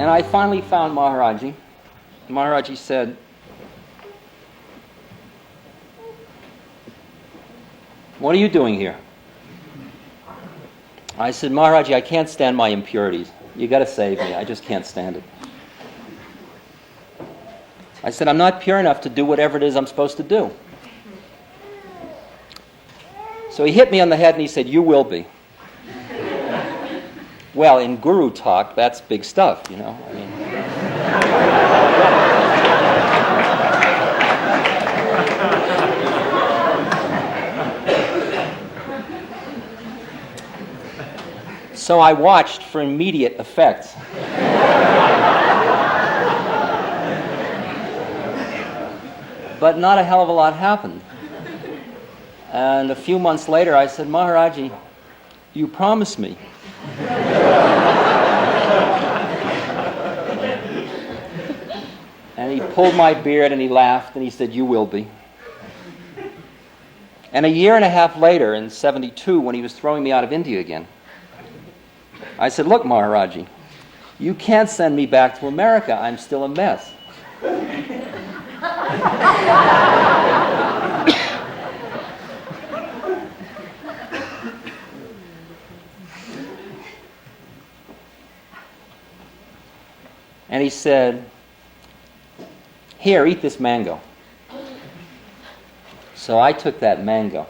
And I finally found Maharaji. Maharaji said, "What are you doing here?" I said, "Maharaji, I can't stand my impurities. You got to save me. I just can't stand it." I said, "I'm not pure enough to do whatever it is I'm supposed to do." So he hit me on the head and he said, "You will be." Well, in guru talk, that's big stuff, you know. I mean, so I watched for immediate effects. But not a hell of a lot happened. And a few months later, I said, "Maharaji, you promised me." And he pulled my beard and he laughed and he said, "You will be." And a year and a half later, in '72, when he was throwing me out of India again, I said, "Look, Maharaji, you can't send me back to America. I'm still a mess." And he said, "Here, eat this mango." So I took that mango.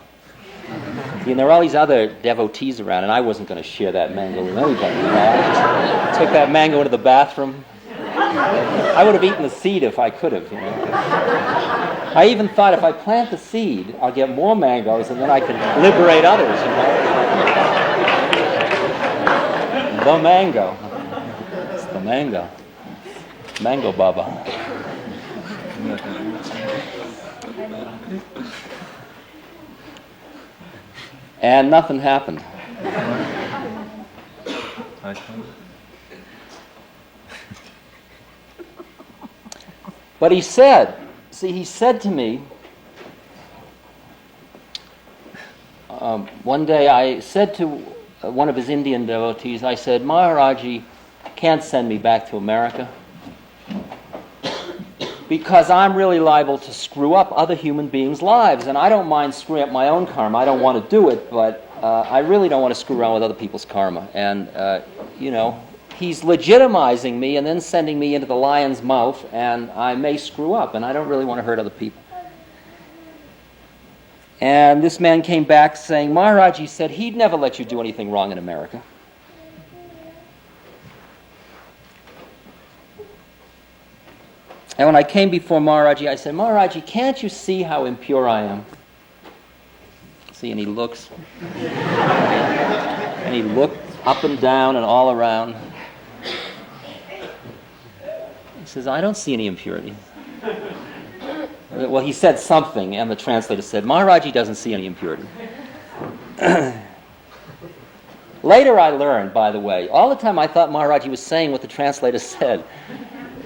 And there were all these other devotees around, and I wasn't going to share that mango with anybody. You know? I just took that mango into the bathroom. I would have eaten the seed if I could have. You know? I even thought if I plant the seed, I'll get more mangoes, and then I can liberate others. You know? The mango. It's the mango. Mango Baba. And nothing happened. But he said to me, one day I said to one of his Indian devotees, I said, "Maharaji can't send me back to America because I'm really liable to screw up other human beings' lives, and I don't mind screwing up my own karma. I don't want to do it, but I really don't want to screw around with other people's karma. And, he's legitimizing me and then sending me into the lion's mouth, and I may screw up, and I don't really want to hurt other people." And this man came back saying, "Maharaji said he'd never let you do anything wrong in America." And when I came before Maharaji, I said, "Maharaji, can't you see how impure I am?" See, and he looks. And he looked up and down and all around. He says, "I don't see any impurity." Well, he said something, and the translator said, "Maharaji doesn't see any impurity." Later I learned, by the way, all the time I thought Maharaji was saying what the translator said.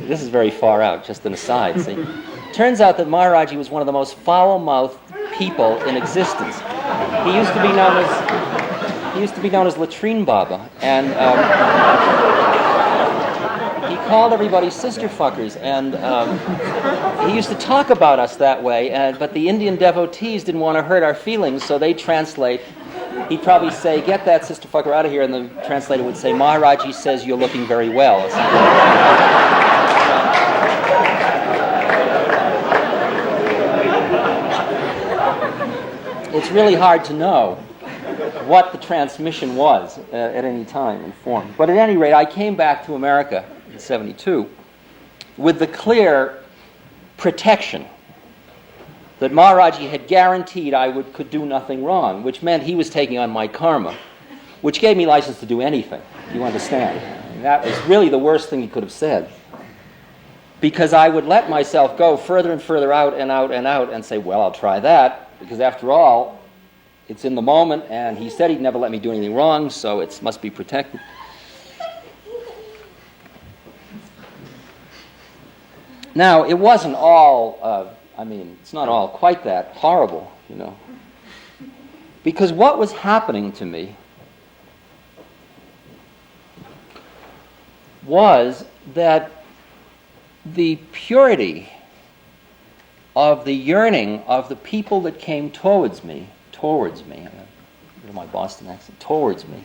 This is very far out, just an aside, see. Turns out that Maharaji was one of the most foul-mouthed people in existence. He used to be known as Latrine Baba, and he called everybody sister fuckers, and he used to talk about us that way, but the Indian devotees didn't want to hurt our feelings, so they translate. He'd probably say, "Get that sister fucker out of here," and the translator would say, "Maharaji says you're looking very well." It's really hard to know what the transmission was at any time and form. But at any rate, I came back to America in '72 with the clear protection that Maharaji had guaranteed I could do nothing wrong, which meant he was taking on my karma, which gave me license to do anything. You understand? And that was really the worst thing he could have said. Because I would let myself go further and further out and out and out and say, well, I'll try that, because after all, it's in the moment, and he said he'd never let me do anything wrong, so it must be protected. Now, it wasn't all, it's not all quite that horrible, you know. Because what was happening to me was that the purity of the yearning of the people that came towards me, my Boston accent, towards me,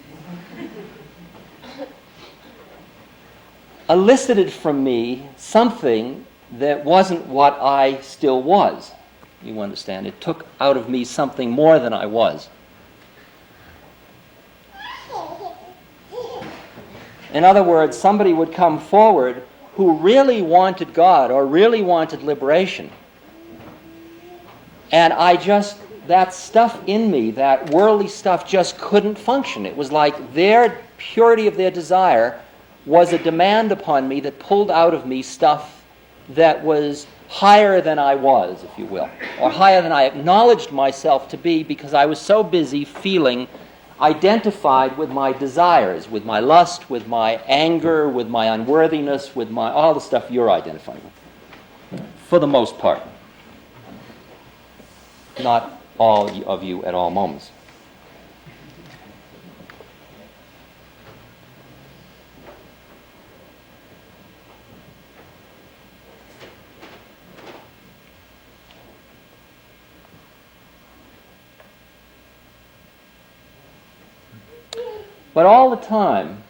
elicited from me something that wasn't what I still was. You understand? It took out of me something more than I was. In other words, somebody would come forward who really wanted God or really wanted liberation. And that stuff in me, that worldly stuff, just couldn't function. It was like their purity of their desire was a demand upon me that pulled out of me stuff that was higher than I was, if you will, or higher than I acknowledged myself to be, because I was so busy feeling identified with my desires, with my lust, with my anger, with my unworthiness, with all the stuff you're identifying with, for the most part. Not all of you at all moments. But all the time,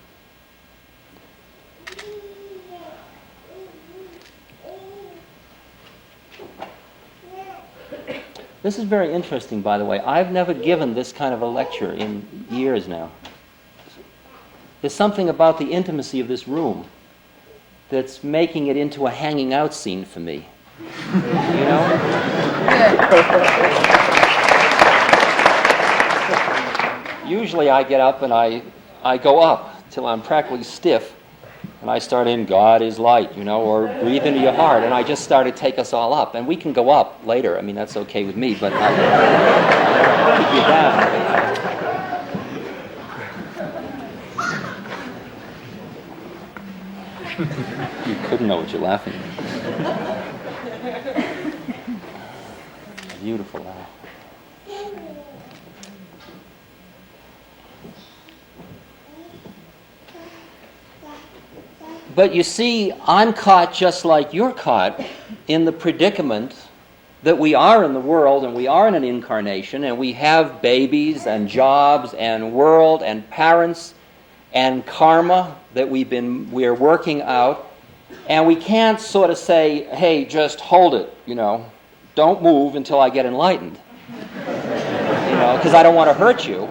this is very interesting, by the way. I've never given this kind of a lecture in years now. There's something about the intimacy of this room that's making it into a hanging out scene for me. You know? Usually I get up and I go up till I'm practically stiff, and I start in God is light, or breathe into your heart, and I just start to take us all up. And we can go up later. I mean, that's okay with me, but I keep you down. You couldn't know what you're laughing at. Beautiful laugh. But you see, I'm caught just like you're caught in the predicament that we are in the world, and we are in an incarnation, and we have babies and jobs and world and parents and karma that we're working out, and we can't sort of say, hey, just hold it, don't move until I get enlightened, because I don't want to hurt you.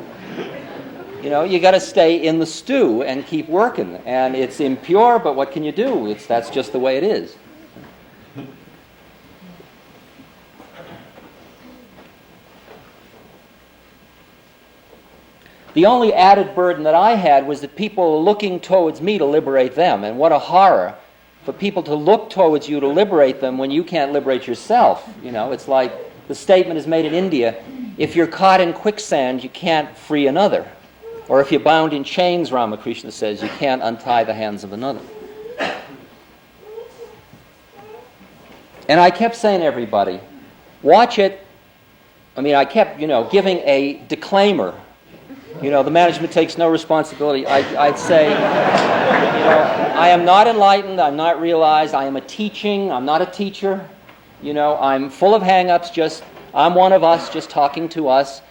You got to stay in the stew and keep working. And it's impure, but what can you do? That's just the way it is. The only added burden that I had was that people were looking towards me to liberate them. And what a horror for people to look towards you to liberate them when you can't liberate yourself. It's like the statement is made in India, if you're caught in quicksand, you can't free another. Or if you're bound in chains, Ramakrishna says, you can't untie the hands of another. And I kept saying to everybody, watch it. I kept, giving a disclaimer. The management takes no responsibility. I'd say, I am not enlightened, I'm not realized, I am I'm not a teacher. I'm full of hang-ups, I'm one of us, just talking to us.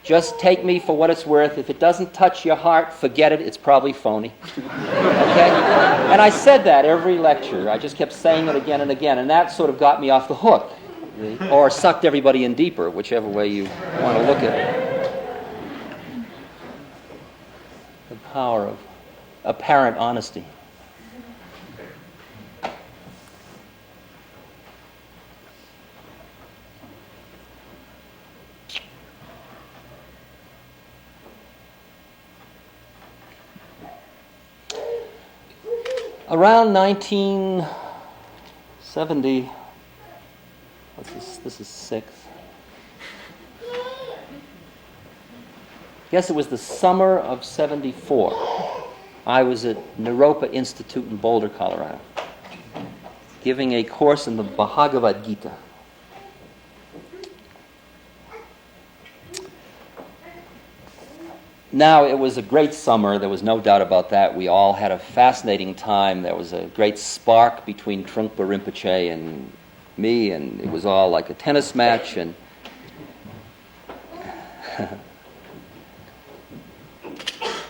Just take me for what it's worth. If it doesn't touch your heart, forget it. It's probably phony. Okay? And I said that every lecture. I just kept saying it again and again. And that sort of got me off the hook. Or sucked everybody in deeper, whichever way you want to look at it. The power of apparent honesty. Around 1970, this is 6. I guess it was the summer of 74. I was at Naropa Institute in Boulder, Colorado, giving a course in the Bhagavad Gita. Now, it was a great summer. There was no doubt about that. We all had a fascinating time. There was a great spark between Trungpa Rinpoche and me, and it was all like a tennis match. And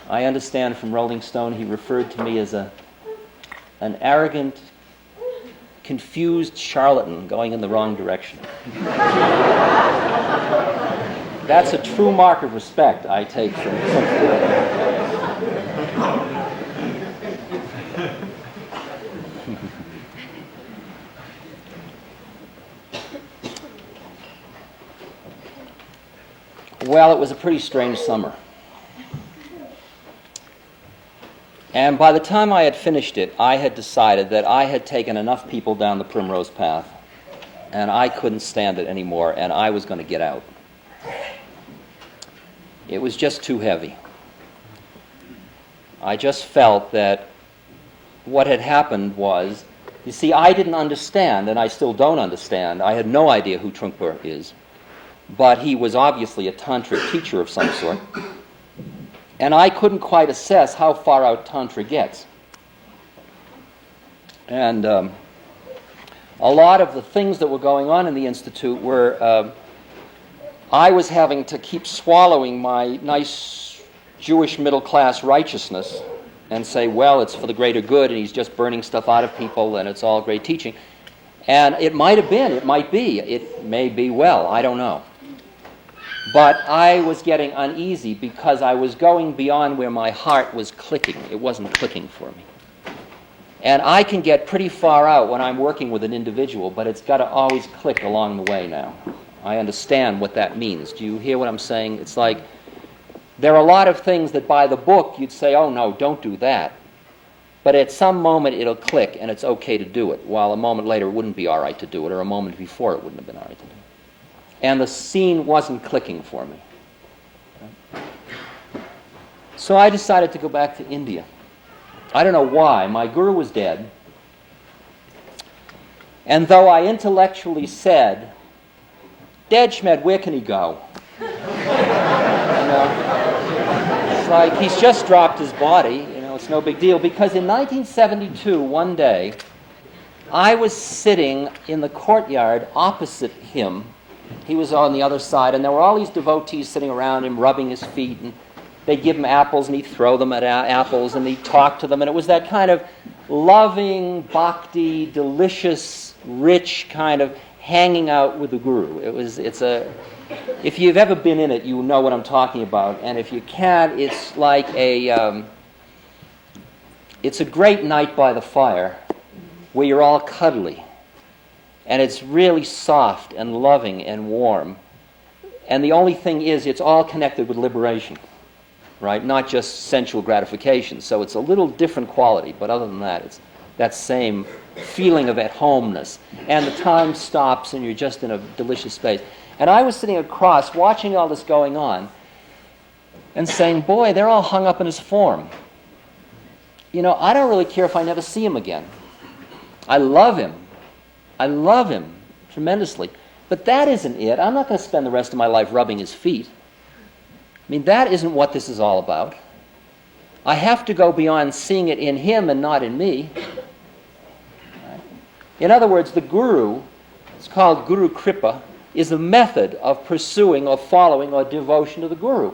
I understand from Rolling Stone he referred to me as an arrogant, confused charlatan going in the wrong direction. That's a true mark of respect I take from Well, it was a pretty strange summer. And by the time I had finished it, I had decided that I had taken enough people down the Primrose Path, and I couldn't stand it anymore, and I was going to get out. It was just too heavy. I just felt that what had happened was, you see, I didn't understand, and I still don't understand. I had no idea who Trungpa is, but he was obviously a tantric teacher of some sort. And I couldn't quite assess how far out Tantra gets. And a lot of the things that were going on in the Institute were, I was having to keep swallowing my nice Jewish middle-class righteousness and say, well, it's for the greater good, and he's just burning stuff out of people, and it's all great teaching. And it might have been, it might be, it may be well, I don't know. But I was getting uneasy because I was going beyond where my heart was clicking. It wasn't clicking for me. And I can get pretty far out when I'm working with an individual, but it's got to always click along the way now. I understand what that means. Do you hear what I'm saying? It's like there are a lot of things that by the book you'd say, oh no, don't do that. But at some moment it'll click and it's okay to do it, while a moment later it wouldn't be all right to do it, or a moment before it wouldn't have been all right to do it. And the scene wasn't clicking for me. So I decided to go back to India. I don't know why. My guru was dead. And though I intellectually said, dead Schmed, where can he go? You know, it's like he's just dropped his body. You know, it's no big deal. Because in 1972, one day, I was sitting in the courtyard opposite him. He was on the other side, and there were all these devotees sitting around him, rubbing his feet, and they'd give him apples, and he'd throw them at apples, and he'd talk to them, and it was that kind of loving, bhakti, delicious, rich kind of hanging out with the guru. If you've ever been in it, you know what I'm talking about, and if you can't, it's like it's a great night by the fire, where you're all cuddly. And it's really soft and loving and warm. And the only thing is, it's all connected with liberation, right? Not just sensual gratification. So it's a little different quality, but other than that, it's that same feeling of at-homeness. And the time stops and you're just in a delicious space. And I was sitting across, watching all this going on, and saying, boy, they're all hung up in his form. You know, I don't really care if I never see him again. I love him. I love him tremendously. But that isn't it. I'm not going to spend the rest of my life rubbing his feet. I mean, that isn't what this is all about. I have to go beyond seeing it in him and not in me. In other words, the guru, it's called Guru Kripa, is a method of pursuing or following or devotion to the guru.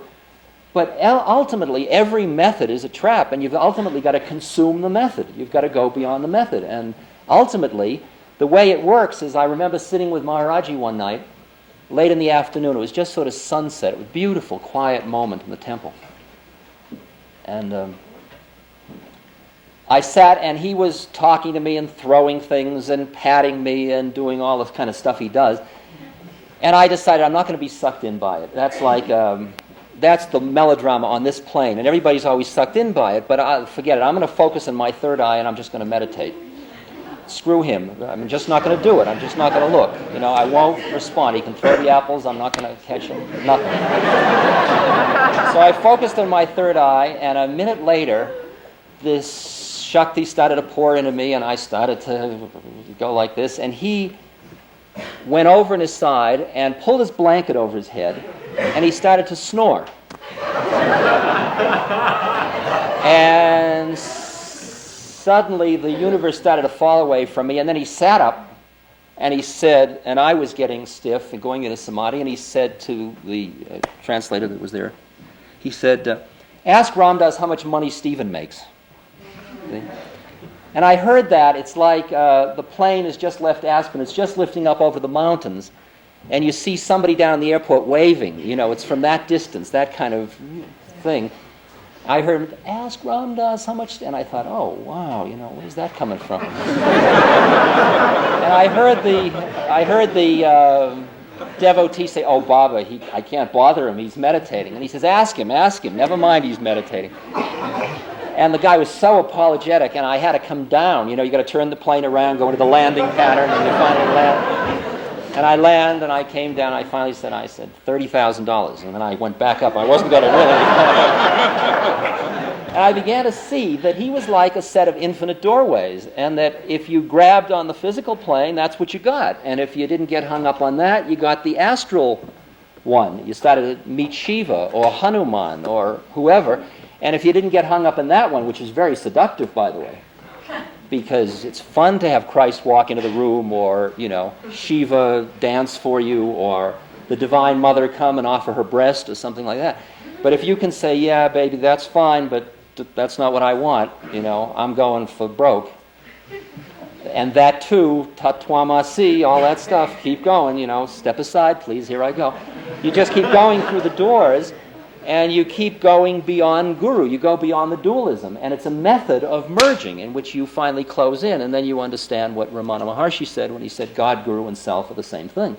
But ultimately, every method is a trap, and you've ultimately got to consume the method. You've got to go beyond the method. And ultimately, the way it works is, I remember sitting with Maharaji one night, late in the afternoon. It was just sort of sunset. It was a beautiful, quiet moment in the temple. And I sat, and he was talking to me and throwing things and patting me and doing all the kind of stuff he does. And I decided I'm not going to be sucked in by it. That's like, that's the melodrama on this plane. And everybody's always sucked in by it, but forget it. I'm going to focus on my third eye, and I'm just going to meditate. Screw him. I'm just not going to do it. I'm just not going to look. You know, I won't respond. He can throw the apples. I'm not going to catch him. Nothing. So I focused on my third eye, and a minute later, this Shakti started to pour into me, and I started to go like this, and he went over on his side and pulled his blanket over his head, and he started to snore. And suddenly the universe started to fall away from me, and then he sat up, and he said, and I was getting stiff and going into samadhi, and he said to the translator that was there, he said, ask Ramdas how much money Stephen makes. See? And I heard that. It's like the plane has just left Aspen. It's just lifting up over the mountains, and you see somebody down in the airport waving. You know, it's from that distance, that kind of thing. I heard him, ask Ramdas how much, and I thought, oh, wow, you know, where's that coming from? And I heard the devotee say, oh, Baba, I can't bother him, he's meditating. And he says, ask him, never mind, he's meditating. And the guy was so apologetic, and I had to come down. You know, you got to turn the plane around, go into the landing pattern, and you finally land. And I land, and I came down, I finally said, $30,000. And then I went back up. I wasn't going to really. And I began to see that he was like a set of infinite doorways, and that if you grabbed on the physical plane, that's what you got. And if you didn't get hung up on that, you got the astral one. You started to meet Shiva or Hanuman or whoever. And if you didn't get hung up in that one, which is very seductive, by the way, because it's fun to have Christ walk into the room, or, you know, Shiva dance for you, or the Divine Mother come and offer her breast, or something like that. But if you can say, yeah, baby, that's fine, but that's not what I want, you know, I'm going for broke. And that too, tattvamasi, all that stuff, keep going, you know, step aside, please, here I go. You just keep going through the doors, and you keep going beyond guru. You go beyond the dualism. And it's a method of merging in which you finally close in, and then you understand what Ramana Maharshi said when he said God, guru, and self are the same thing.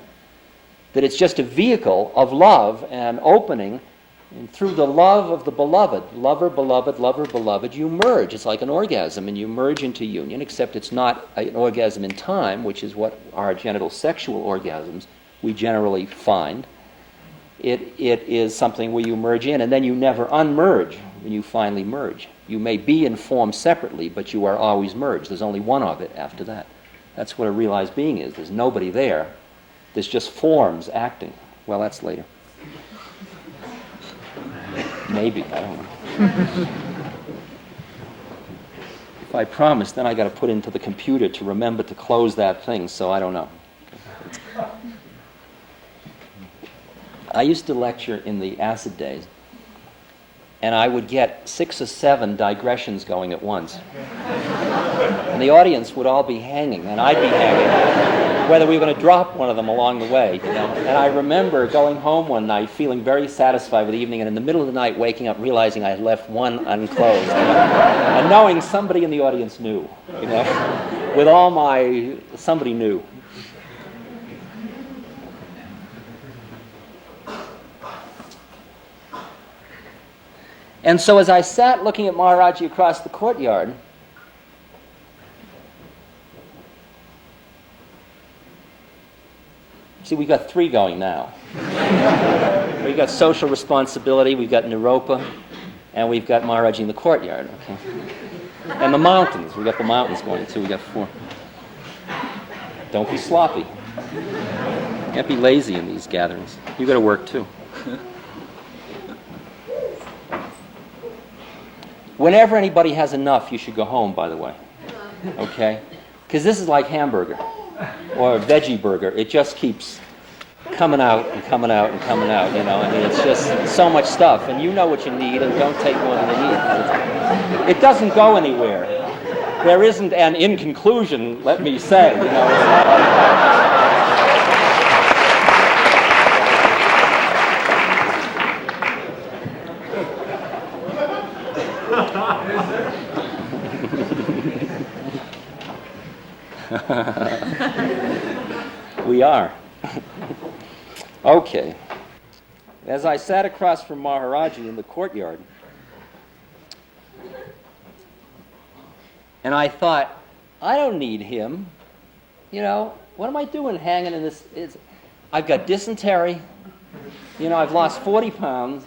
That it's just a vehicle of love and opening, and through the love of the beloved, lover, beloved, you merge. It's like an orgasm, and you merge into union, except it's not an orgasm in time, which is what our genital sexual orgasms we generally find. It is something where you merge in, and then you never unmerge when you finally merge. You may be in form separately, but you are always merged. There's only one of it after that. That's what a realized being is. There's nobody there. There's just forms acting. Well, that's later. Maybe, I don't know. If I promise, then I got to put into the computer to remember to close that thing, so I don't know. I used to lecture in the acid days, and I would get 6 or 7 digressions going at once. And the audience would all be hanging, and I'd be hanging, whether we were going to drop one of them along the way, you know. And I remember going home one night feeling very satisfied with the evening, and in the middle of the night waking up realizing I had left one unclosed, you know? And knowing somebody in the audience knew, you know, with all my, somebody knew. And so as I sat looking at Maharaji across the courtyard, see, we've got 3 going now. We've got social responsibility, we've got Naropa, and we've got Maharaji in the courtyard. Okay. And the mountains, we've got the mountains going too, we've got 4. Don't be sloppy. Can't be lazy in these gatherings. You've got to work too. Whenever anybody has enough, you should go home, by the way. Okay? Because this is like hamburger or veggie burger. It just keeps coming out and coming out and coming out, you know. I mean, it's just so much stuff, and you know what you need, and don't take more than you need. It doesn't go anywhere. There isn't an in conclusion, let me say, you know. It's not like we are. Okay. As I sat across from Maharaji in the courtyard, and I thought, I don't need him. You know, what am I doing hanging in this? I've got dysentery. You know, I've lost 40 pounds.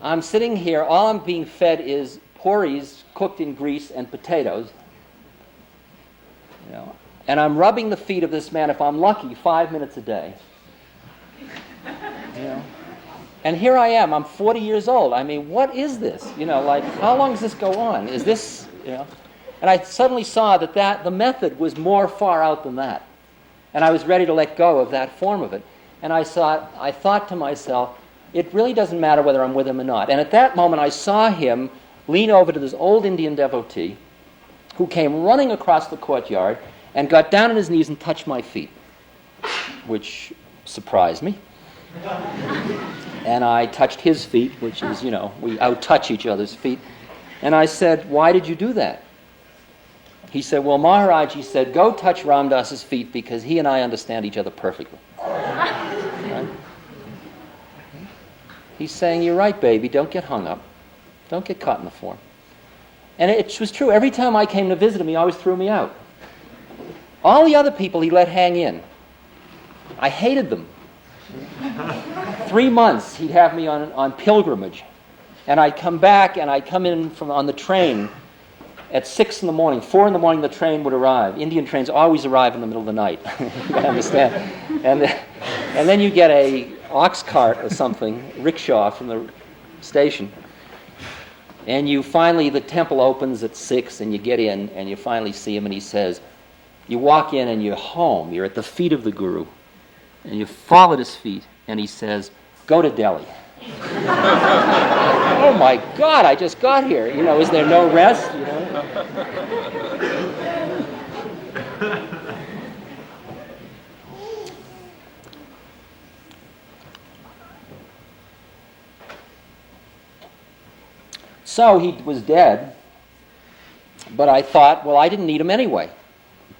I'm sitting here. All I'm being fed is puris cooked in grease and potatoes. You know, and I'm rubbing the feet of this man, if I'm lucky, 5 minutes a day. You know, And here I am, I'm 40 years old. I mean, what is this? You know, like, how long does this go on? Is this, you know? And I suddenly saw that the method was more far out than that. And I was ready to let go of that form of it. And I thought to myself, it really doesn't matter whether I'm with him or not. And at that moment, I saw him lean over to this old Indian devotee who came running across the courtyard and got down on his knees and touched my feet, which surprised me. And I touched his feet, which is, you know, we out-touch each other's feet. And I said, why did you do that? He said, well, Maharaj, he said, go touch Ram Dass's feet because he and I understand each other perfectly. Right? He's saying, you're right, baby, don't get hung up. Don't get caught in the form. And it was true. Every time I came to visit him, he always threw me out. All the other people he let hang in. I hated them. 3 months he'd have me on pilgrimage. And I'd come back and I'd come in on the train at 6 in the morning. 4 in the morning the train would arrive. Indian trains always arrive in the middle of the night. You understand? And then you get a ox cart or something, rickshaw from the station. And the temple opens at 6 and you get in and you finally see him and he says, you walk in and you're home. You're at the feet of the Guru. And you fall at his feet and he says, go to Delhi. Oh my God, I just got here. You know, is there no rest? You know? So he was dead, but I thought, well, I didn't need him anyway.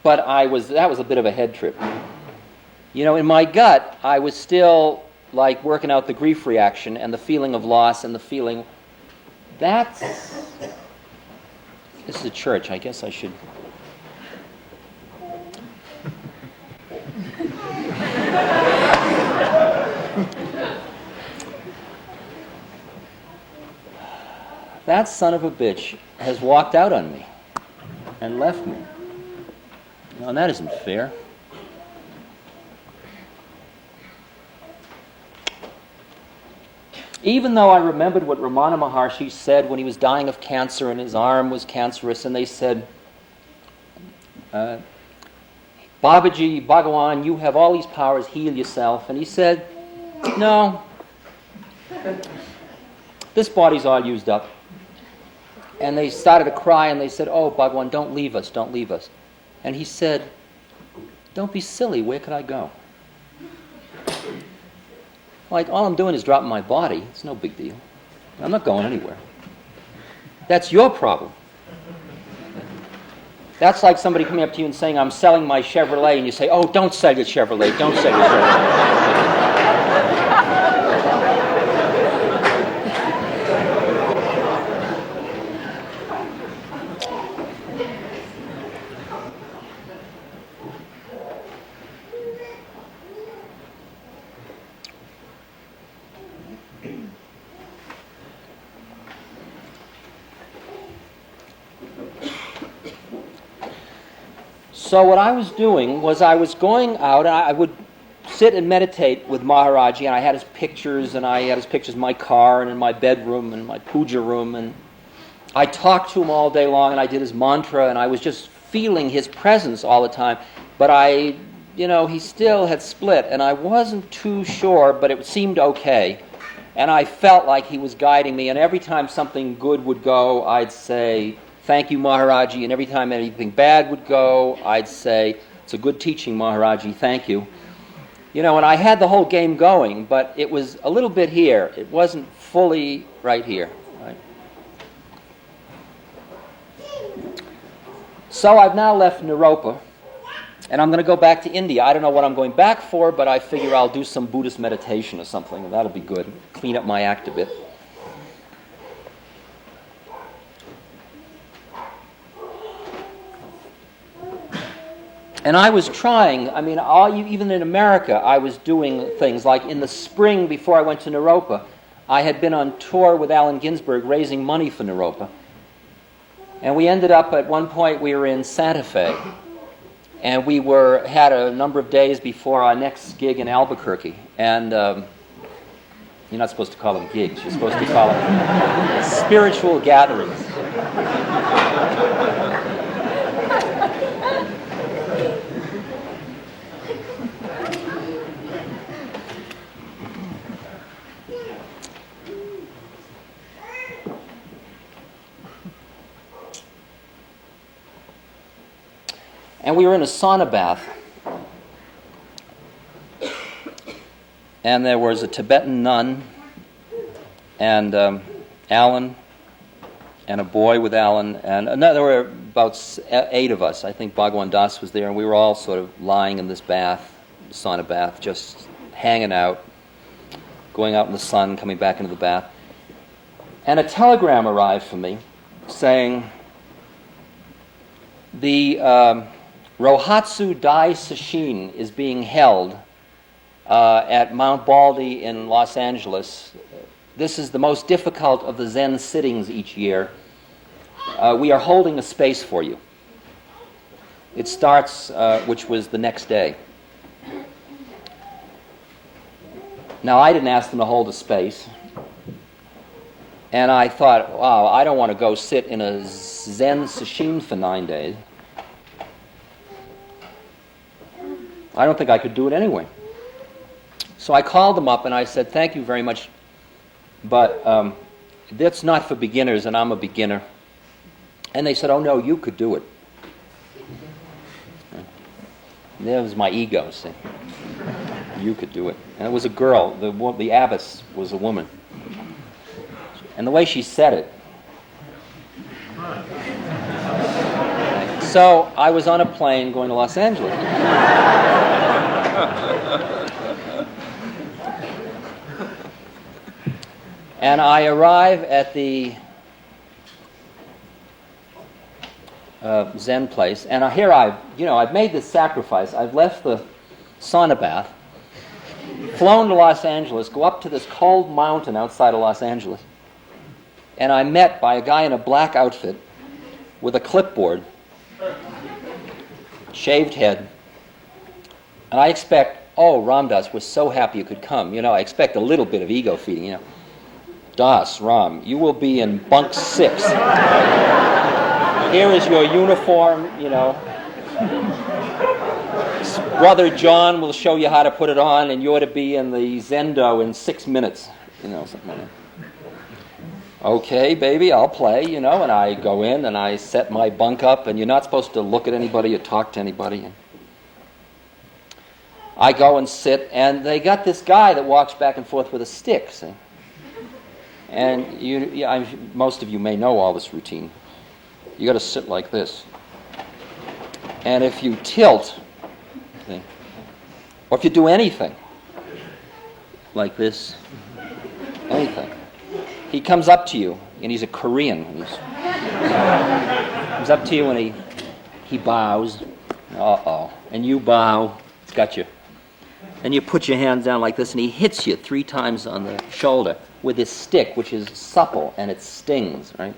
But that was a bit of a head trip. You know, in my gut, I was still like working out the grief reaction and the feeling of loss and the feeling, this is a church, I guess I should. That son of a bitch has walked out on me and left me. You know, and that isn't fair. Even though I remembered what Ramana Maharshi said when he was dying of cancer and his arm was cancerous, and they said, Babaji, Bhagawan, you have all these powers, heal yourself. And he said, no, this body's all used up. And they started to cry and they said, oh, Bhagawan, don't leave us, don't leave us. And he said, don't be silly, where could I go? Like, all I'm doing is dropping my body. It's no big deal. I'm not going anywhere. That's your problem. That's like somebody coming up to you and saying, I'm selling my Chevrolet, and you say, oh, don't sell your Chevrolet, don't sell your Chevrolet. So what I was doing was I was going out, and I would sit and meditate with Maharaji, and I had his pictures, and I had his pictures in my car and in my bedroom and my puja room, and I talked to him all day long, and I did his mantra, and I was just feeling his presence all the time. But he still had split, and I wasn't too sure, but it seemed okay. And I felt like he was guiding me, and every time something good would go, I'd say, thank you, Maharaji, and every time anything bad would go, I'd say, it's a good teaching, Maharaji, thank you. You know, and I had the whole game going, but it was a little bit here. It wasn't fully right here. Right? So I've now left Naropa, and I'm going to go back to India. I don't know what I'm going back for, but I figure I'll do some Buddhist meditation or something, and that'll be good. Clean up my act a bit. And I was trying, even in America, I was doing things like in the spring before I went to Naropa, I had been on tour with Allen Ginsberg raising money for Naropa. And we ended up, at one point, we were in Santa Fe. And we had a number of days before our next gig in Albuquerque. And You're not supposed to call them gigs. You're supposed to call them spiritual gatherings. And we were in a sauna bath. And there was a Tibetan nun and Alan and a boy with Alan. And there were about 8 of us. I think Bhagwan Das was there. And we were all sort of lying in this bath, sauna bath, just hanging out, going out in the sun, coming back into the bath. And a telegram arrived for me saying, the Rohatsu Dai Sesshin is being held at Mount Baldy in Los Angeles. This is the most difficult of the Zen sittings each year. We are holding a space for you. It starts, which was the next day. Now, I didn't ask them to hold a space. And I thought, wow, I don't want to go sit in a Zen sesshin for 9 days. I don't think I could do it anyway. So I called them up and I said, thank you very much, but that's not for beginners and I'm a beginner. And they said, oh no, you could do it. There was my ego saying, you could do it. And it was a girl, the abbess was a woman. And the way she said it. So I was on a plane going to Los Angeles. And I arrive at the Zen place, and here I've made this sacrifice. I've left the sauna bath, flown to Los Angeles, go up to this cold mountain outside of Los Angeles, and I'm met by a guy in a black outfit with a clipboard, shaved head, and I expect, oh, Ram Dass, we're so happy you could come. I expect a little bit of ego feeding, Das, Ram, you will be in bunk 6. Here is your uniform, Brother John will show you how to put it on, and you're to be in the Zendo in 6 minutes, something like that. Okay, baby, I'll play, and I go in and I set my bunk up, and you're not supposed to look at anybody or talk to anybody. And I go and sit, and they got this guy that walks back and forth with a stick, see? And most of you may know all this routine. You got to sit like this. And if you tilt, see, or if you do anything, like this, anything, he comes up to you, and he's a Korean. He comes up to you and he bows. Uh-oh. And you bow. It's got you. And you put your hands down like this, and he hits you 3 times on the shoulder with his stick, which is supple, and it stings, right?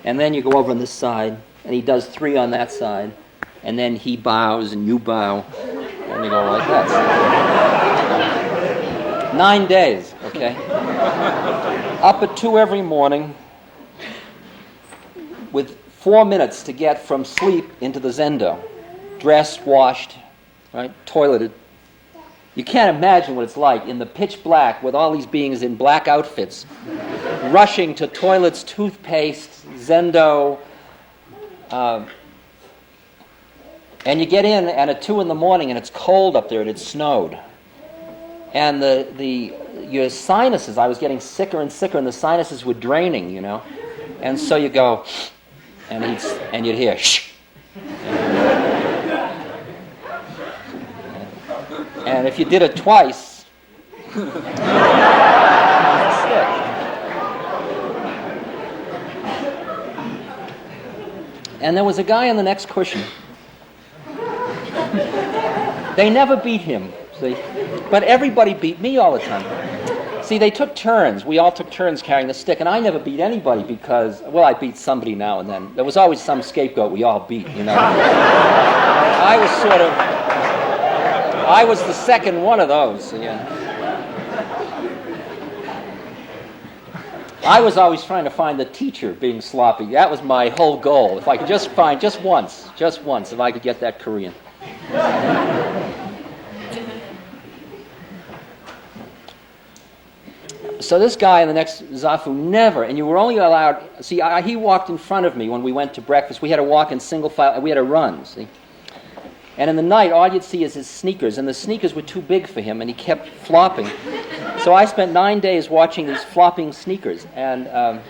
And then you go over on this side, and he does 3 on that side, and then he bows, and you bow, and you go like that. 9 days, okay? Up at 2 every morning, with 4 minutes to get from sleep into the Zendo. Dressed, washed, right? Toileted. You can't imagine what it's like in the pitch black with all these beings in black outfits, rushing to toilets, toothpaste, Zendo, and you get in and at 2 in the morning and it's cold up there and it snowed. And your sinuses, I was getting sicker and sicker and the sinuses were draining, And so you go, and you'd hear, shh. And if you did it twice, and there was a guy on the next cushion. They never beat him, see? But everybody beat me all the time. See, they took turns. We all took turns carrying the stick, and I never beat anybody because, well, I beat somebody now and then. There was always some scapegoat we all beat, I was the second one of those, I was always trying to find the teacher being sloppy. That was my whole goal. If I could just find, just once, if I could get that Korean. So this guy in the next zafu never, and you were only allowed, see, he walked in front of me when we went to breakfast. We had to walk in single file, we had to run, see. And in the night, all you'd see is his sneakers, and the sneakers were too big for him, and he kept flopping. So I spent 9 days watching these flopping sneakers, and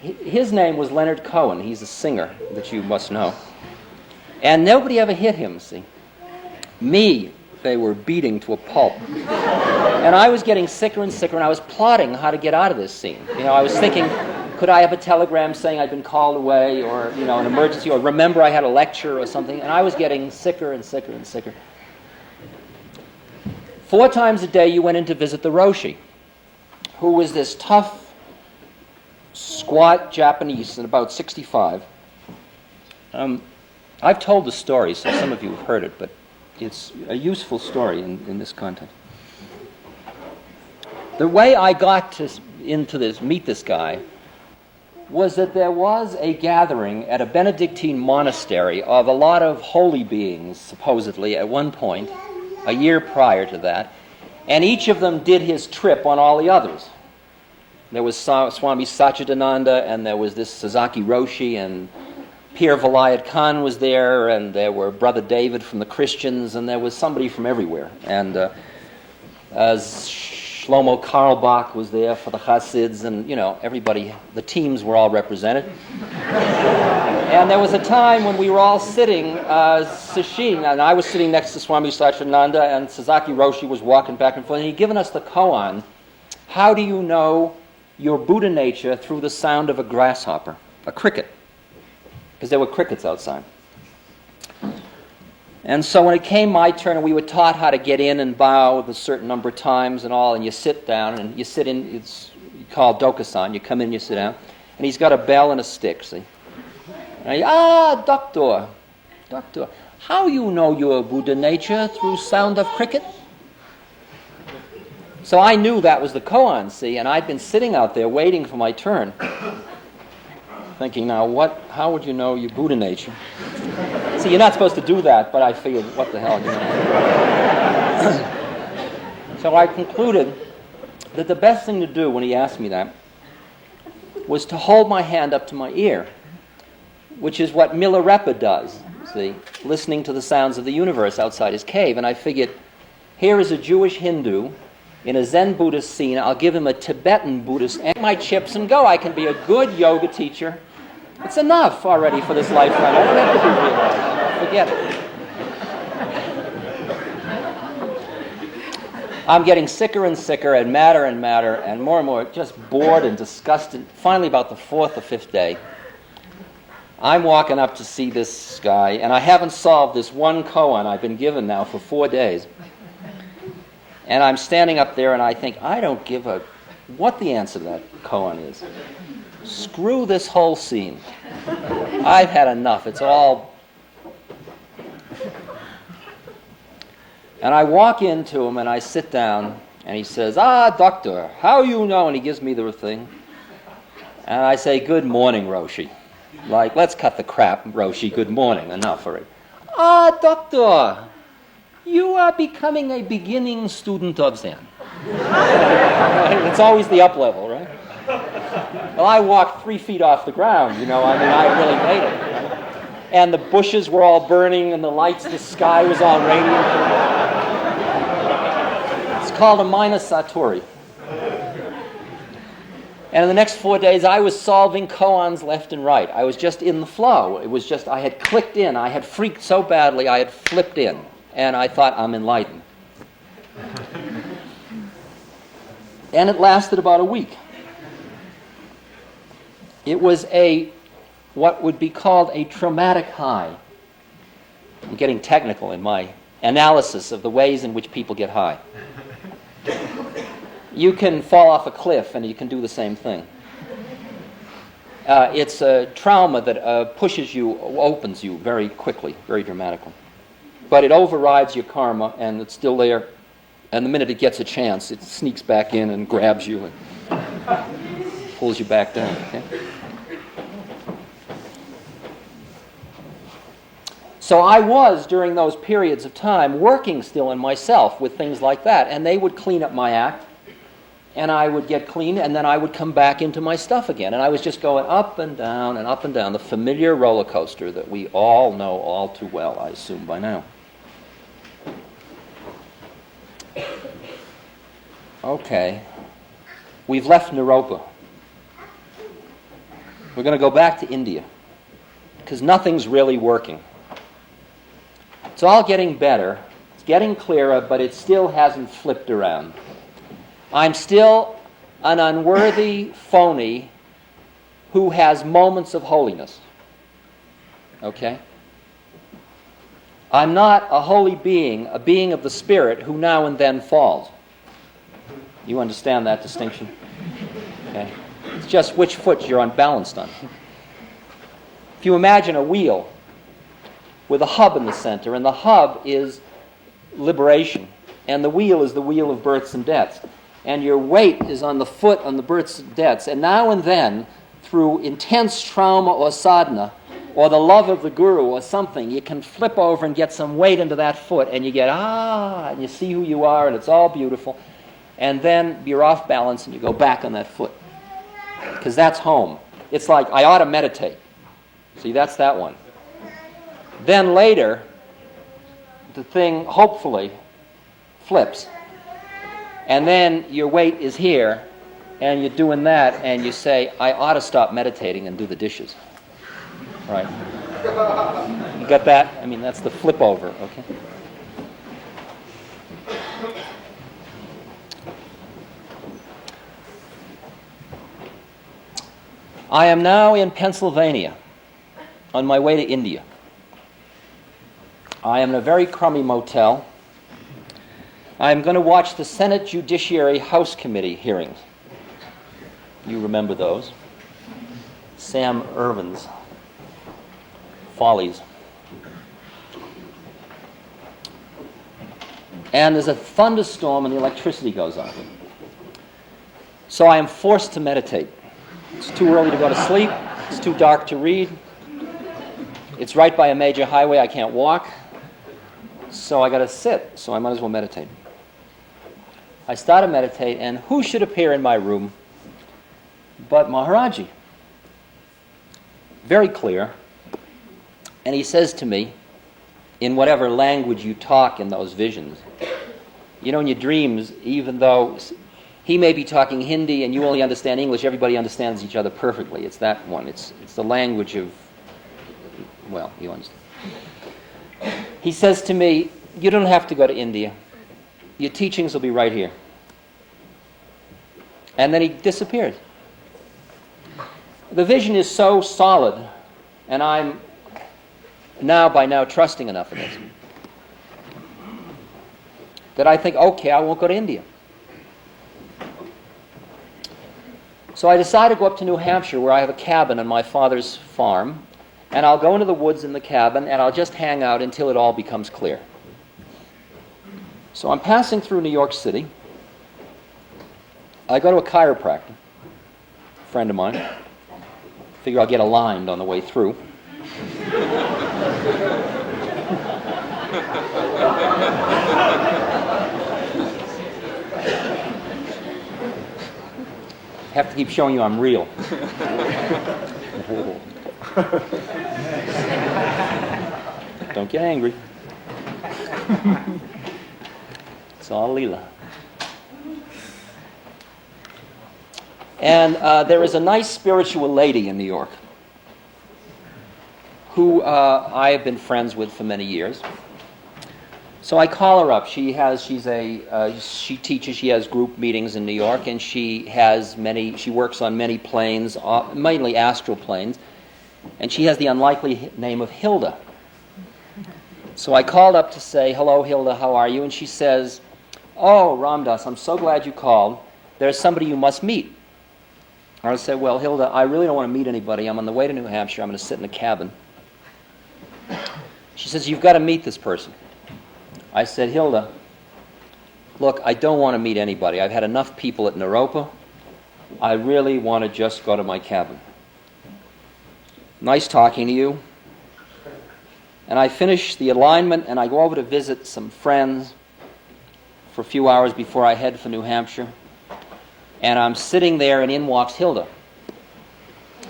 his name was Leonard Cohen. He's a singer that you must know. And nobody ever hit him, see. Me, they were beating to a pulp. And I was getting sicker and sicker, and I was plotting how to get out of this scene. You know, I was thinking, could I have a telegram saying I'd been called away, or, you know, an emergency, or remember I had a lecture or something, and I was getting sicker and sicker and sicker. 4 times a day you went in to visit the Roshi, who was this tough, squat Japanese, and about 65. I've told the story, so some of you have heard it, but it's a useful story in this context. The way I got meet this guy, was that there was a gathering at a Benedictine monastery of a lot of holy beings, supposedly, at one point, a year prior to that, and each of them did his trip on all the others. There was Swami Satchidananda, and there was this Sasaki Roshi, and Pierre Vilayat Khan was there, and there were Brother David from the Christians, and there was somebody from everywhere. And Shlomo Karlbach was there for the Hasids, and, you know, everybody, the teams were all represented. And there was a time when we were all sitting, Sesshin, and I was sitting next to Swami Satchidananda, and Sasaki Roshi was walking back and forth, and he'd given us the koan, how do you know your Buddha nature through the sound of a grasshopper, a cricket? Because there were crickets outside. And so when it came my turn, and we were taught how to get in and bow a certain number of times and all, and you sit down, and you sit in, it's called Dokusan, you come in, you sit down, and he's got a bell and a stick, see? And doctor, how you know your Buddha nature through sound of cricket? So I knew that was the koan, see, and I'd been sitting out there waiting for my turn, thinking, now how would you know your Buddha nature? See, you're not supposed to do that, but I figured, what the hell, you know. So I concluded that the best thing to do when he asked me that was to hold my hand up to my ear, which is what Milarepa does, see, listening to the sounds of the universe outside his cave. And I figured, here is a Jewish Hindu in a Zen Buddhist scene. I'll give him a Tibetan Buddhist and my chips and go. I can be a good yoga teacher. It's enough already for this lifetime. I don't have to be realized. Forget it. I'm getting sicker and sicker and madder and more just bored and disgusted. Finally, about the 4th or 5th day, I'm walking up to see this guy, and I haven't solved this one koan I've been given now for 4 days. And I'm standing up there, and I think, I don't give a what the answer to that koan is. Screw this whole scene. I've had enough. It's all... And I walk into him, and I sit down, and he says, doctor, how you know? And he gives me the thing. And I say, good morning, Roshi. Like, let's cut the crap, Roshi. Good morning. Enough already. Doctor, you are becoming a beginning student of Zen. It's always the up level, right? Well, I walked 3 feet off the ground, you know. I mean, I really made it. Right? And the bushes were all burning, and the lights, the sky was all radiant. It's called a minus satori. And in the next 4 days, I was solving koans left and right. I was just in the flow. It was just, I had clicked in. I had freaked so badly, I had flipped in. And I thought, I'm enlightened. And it lasted about a week. It was what would be called a traumatic high. I'm getting technical in my analysis of the ways in which people get high. You can fall off a cliff and you can do the same thing. It's a trauma that pushes you, opens you very quickly, very dramatically. But it overrides your karma, and it's still there. And the minute it gets a chance, it sneaks back in and grabs you. pulls you back down. Okay? So I was, during those periods of time, working still in myself with things like that, and they would clean up my act, and I would get clean, and then I would come back into my stuff again, and I was just going up and down, the familiar roller coaster that we all know all too well, I assume by now. Okay, we've left Naropa. We're going to go back to India, because nothing's really working. It's all getting better, it's getting clearer, but it still hasn't flipped around. I'm still an unworthy phony who has moments of holiness. Okay? I'm not a holy being, a being of the Spirit who now and then falls. You understand that distinction? Okay? It's just which foot you're unbalanced on. If you imagine a wheel with a hub in the center, and the hub is liberation, and the wheel is the wheel of births and deaths, and your weight is on the foot on the births and deaths, and now and then, through intense trauma or sadhana, or the love of the guru or something, you can flip over and get some weight into that foot, and you get, and you see who you are, and it's all beautiful, and then you're off balance, and you go back on that foot, because that's home. It's like, I ought to meditate. See, that's that one. Then later, the thing hopefully flips. And then your weight is here, and you're doing that, and you say, I ought to stop meditating and do the dishes. Right? You got that? I mean, that's the flip over, okay? I am now in Pennsylvania on my way to India. I am in a very crummy motel. I'm going to watch the Senate Judiciary House Committee hearings. You remember those. Sam Ervin's follies. And there's a thunderstorm and the electricity goes off. So I am forced to meditate. It's too early to go to sleep. It's too dark to read. It's right by a major highway. I can't walk. So I got to sit, so I might as well meditate. I start to meditate, and who should appear in my room but Maharaji? Very clear. And he says to me, in whatever language you talk in those visions, you know, in your dreams, even though he may be talking Hindi and you only understand English, everybody understands each other perfectly. It's that one. It's the language of, well, you understand. He says to me, you don't have to go to India. Your teachings will be right here. And then he disappears. The vision is so solid, and I'm by now trusting enough in it, that I think, okay, I won't go to India. So I decide to go up to New Hampshire, where I have a cabin on my father's farm, and I'll go into the woods in the cabin, and I'll just hang out until it all becomes clear. So I'm passing through New York City. I go to a chiropractor, a friend of mine. Figure I'll get aligned on the way through. I have to keep showing you I'm real. Don't get angry. It's all Leela. And there is a nice spiritual lady in New York who I have been friends with for many years. So I call her up. She teaches, she has group meetings in New York, and she works on many planes, mainly astral planes, and she has the unlikely name of Hilda. So I called up to say, hello Hilda, how are you? And she says, oh, Ramdas, I'm so glad you called. There's somebody you must meet. I said, well, Hilda, I really don't want to meet anybody. I'm on the way to New Hampshire. I'm going to sit in a cabin. She says, you've got to meet this person. I said, Hilda, look, I don't want to meet anybody. I've had enough people at Naropa. I really want to just go to my cabin. Nice talking to you. And I finish the alignment and I go over to visit some friends for a few hours before I head for New Hampshire. And I'm sitting there and in walks Hilda.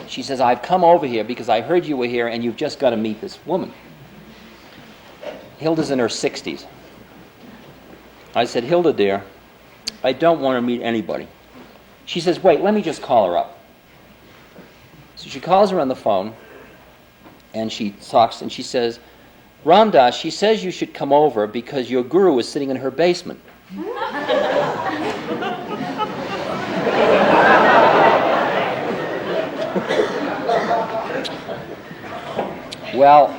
She says, I've come over here because I heard you were here and you've just got to meet this woman. Hilda's in her 60s. I said, Hilda, dear, I don't want to meet anybody. She says, wait, let me just call her up. So she calls her on the phone, and she talks, and she says, Ramdas, she says you should come over because your guru is sitting in her basement. Well,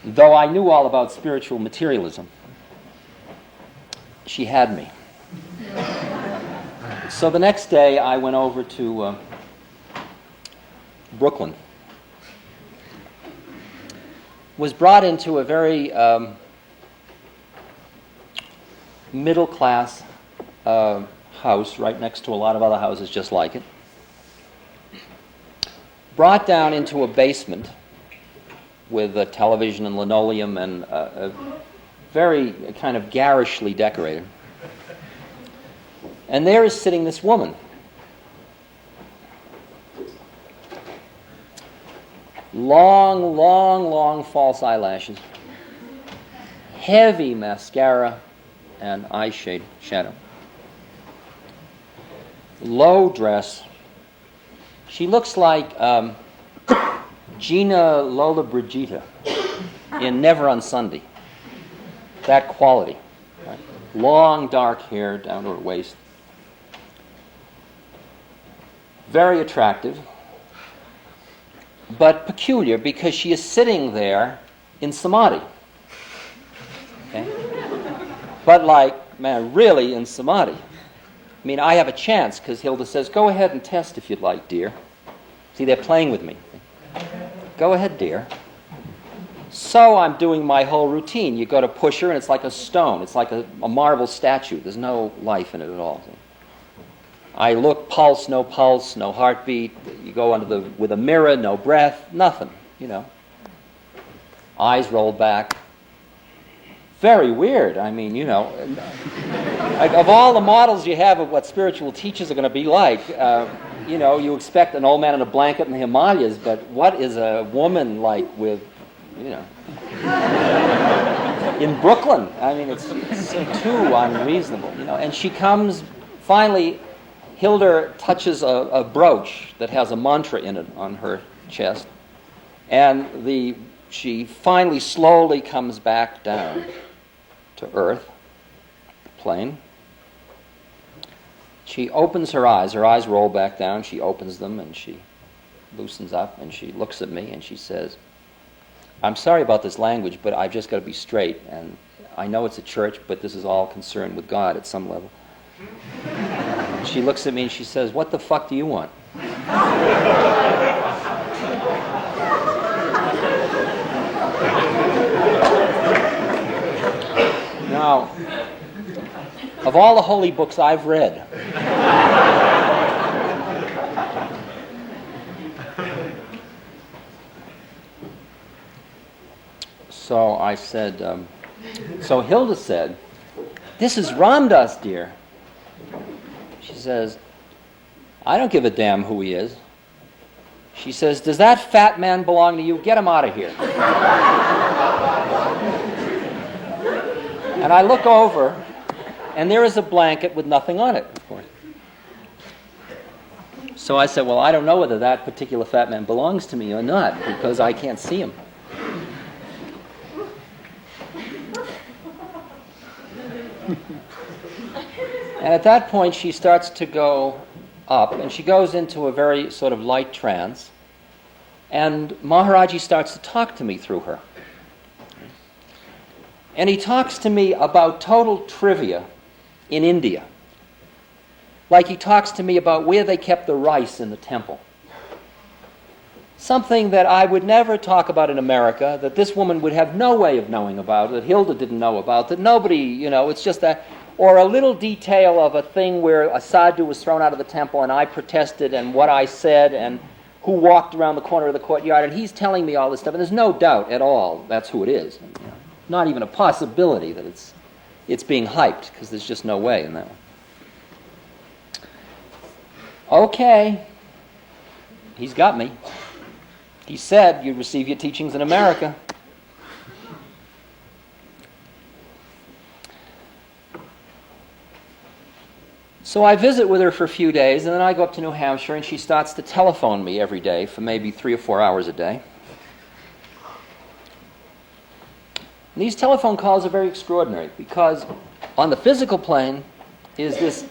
though I knew all about spiritual materialism, she had me. So the next day I went over to Brooklyn. Was brought into a very middle-class house right next to a lot of other houses just like it. Brought down into a basement with a television and linoleum and very kind of garishly decorated. And there is sitting this woman. Long, long, long false eyelashes. Heavy mascara and eye shadow. Low dress. She looks like Gina Lola Brigida in Never on Sunday. That quality. Right? Long, dark hair down to her waist. Very attractive, but peculiar because she is sitting there in samadhi. Okay? But like, man, really in samadhi. I mean, I have a chance because Hilda says, go ahead and test if you'd like, dear. See, they're playing with me. Go ahead, dear. So I'm doing my whole routine. You go to push her and it's like a stone. It's like a marble statue. There's no life in it at all. I look, pulse, no heartbeat. You go under with a mirror, no breath, nothing, you know. Eyes rolled back. Very weird. I mean, you know, like of all the models you have of what spiritual teachers are going to be like, you know, you expect an old man in a blanket in the Himalayas, but what is a woman like with, you know, in Brooklyn? I mean, it's too unreasonable, you know. And she comes, finally, Hilda touches a brooch that has a mantra in it on her chest, and she finally slowly comes back down to earth, plane. She opens her eyes roll back down, she opens them and she loosens up and she looks at me and she says, I'm sorry about this language, but I've just got to be straight, and I know it's a church, but this is all concerned with God at some level. She looks at me and she says, what the fuck do you want? Now, of all the holy books I've read, so I said, so Hilda said, this is Ramdas, dear. She says, I don't give a damn who he is. She says, does that fat man belong to you? Get him out of here. And I look over, and there is a blanket with nothing on it, of course. So I said, well, I don't know whether that particular fat man belongs to me or not, because I can't see him. And at that point, she starts to go up, and she goes into a very sort of light trance, and Maharaji starts to talk to me through her. And he talks to me about total trivia in India. Like he talks to me about where they kept the rice in the temple. Something that I would never talk about in America, that this woman would have no way of knowing about, that Hilda didn't know about, that nobody, you know, it's just that or a little detail of a thing where a sadhu was thrown out of the temple and I protested and what I said and who walked around the corner of the courtyard, and he's telling me all this stuff, and there's no doubt at all that's who it is. Not even a possibility that it's being hyped, because there's just no way in that one. Okay, he's got me. He said you'd receive your teachings in America. So I visit with her for a few days, and then I go up to New Hampshire, and she starts to telephone me every day for maybe 3 or 4 hours a day. And these telephone calls are very extraordinary, because on the physical plane is this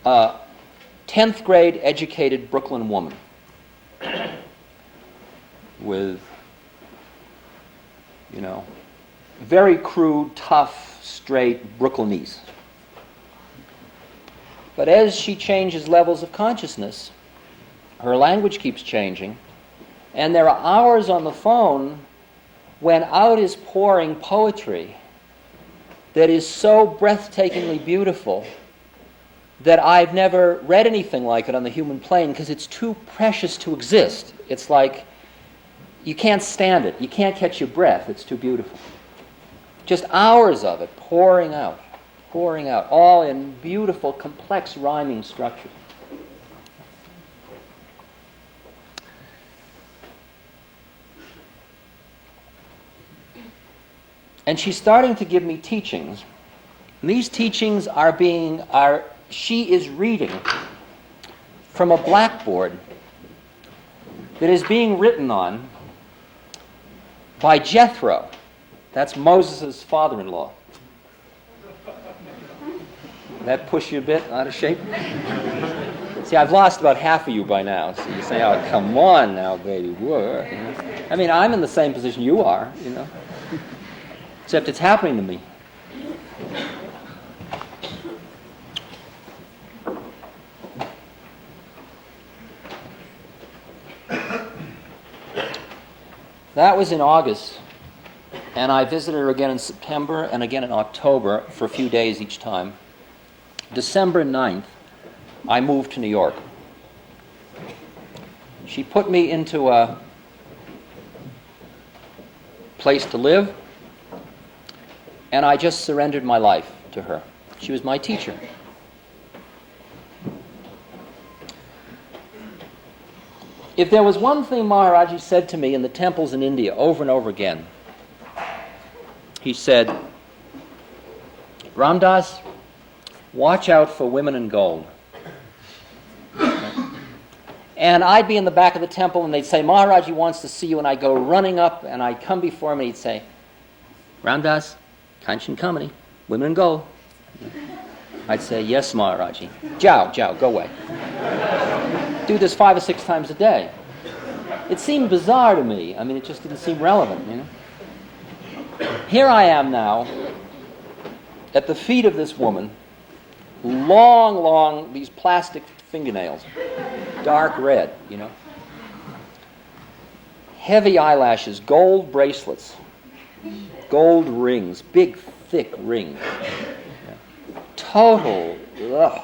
10th grade educated Brooklyn woman with, very crude, tough, straight Brooklynese. But as she changes levels of consciousness, her language keeps changing, and there are hours on the phone when out is pouring poetry that is so breathtakingly beautiful that I've never read anything like it on the human plane, because it's too precious to exist. It's like you can't stand it. You can't catch your breath. It's too beautiful. Just hours of it pouring out, all in beautiful, complex rhyming structure. And she's starting to give me teachings. And these teachings she is reading from a blackboard that is being written on by Jethro. That's Moses' father-in-law. That push you a bit out of shape? See, I've lost about half of you by now. So you say, oh, come on now, baby. Whoa. I mean, I'm in the same position you are, except it's happening to me. That was in August, and I visited her again in September and again in October for a few days each time. December 9th, I moved to New York. She put me into a place to live, and I just surrendered my life to her. She was my teacher. If there was one thing Maharaji said to me in the temples in India over and over again, he said, Ramdas, watch out for women in gold. And I'd be in the back of the temple and they'd say, Maharaji wants to see you, and I'd go running up and I'd come before him and he'd say, Ramdas, Kanchan Kamini, women in gold. I'd say, yes, Maharaji. Jao, go away. Do this 5 or 6 times a day. It seemed bizarre to me. I mean, it just didn't seem relevant, Here I am now at the feet of this woman, long, these plastic fingernails, dark red, heavy eyelashes, gold bracelets, gold rings, big, thick rings. Total, ugh.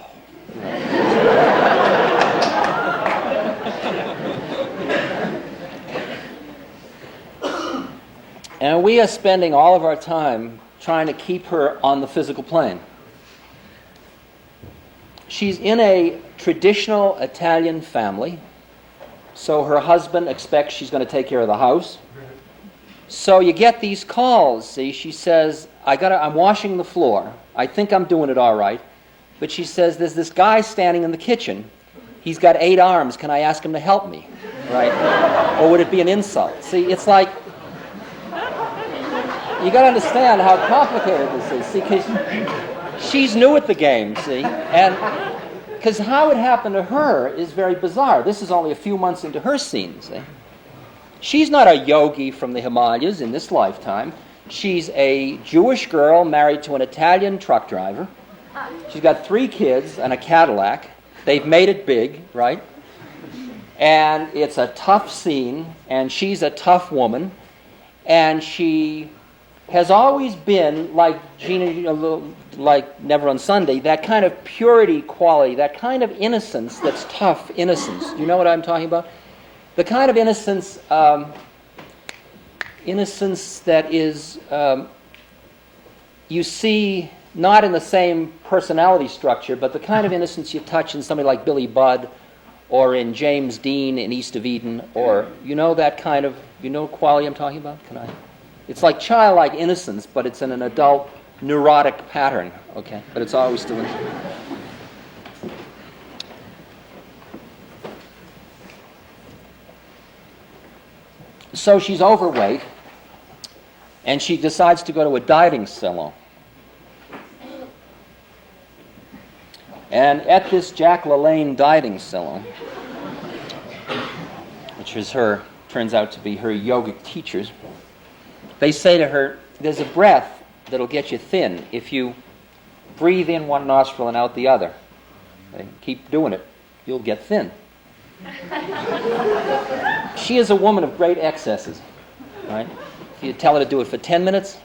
And we are spending all of our time trying to keep her on the physical plane. She's in a traditional Italian family, so her husband expects she's going to take care of the house. So you get these calls, see, she says, I'm washing the floor. I think I'm doing it all right. But she says, there's this guy standing in the kitchen. He's got 8 arms. Can I ask him to help me? Right? Or would it be an insult? See, it's like, you got to understand how complicated this is. See, because she's new at the game, see? And because how it happened to her is very bizarre. This is only a few months into her scene, see? She's not a yogi from the Himalayas in this lifetime. She's a Jewish girl married to an Italian truck driver. She's got 3 kids and a Cadillac. They've made it big, right? And it's a tough scene, and she's a tough woman, and she has always been, like Gina, like Never on Sunday, that kind of purity quality, that kind of innocence that's tough innocence. Do you know what I'm talking about? The kind of innocence, innocence that is, you see not in the same personality structure, but the kind of innocence you touch in somebody like Billy Budd, or in James Dean in East of Eden, or that kind of, quality I'm talking about? It's like childlike innocence, but it's in an adult neurotic pattern, okay? But it's always still innocent. So she's overweight, and she decides to go to a dieting salon. And at this Jack LaLanne dieting salon, which is turns out to be her yogic teachers, they say to her, there's a breath that'll get you thin if you breathe in one nostril and out the other. They keep doing it, you'll get thin. She is a woman of great excesses, right? If you tell her to do it for 10 minutes,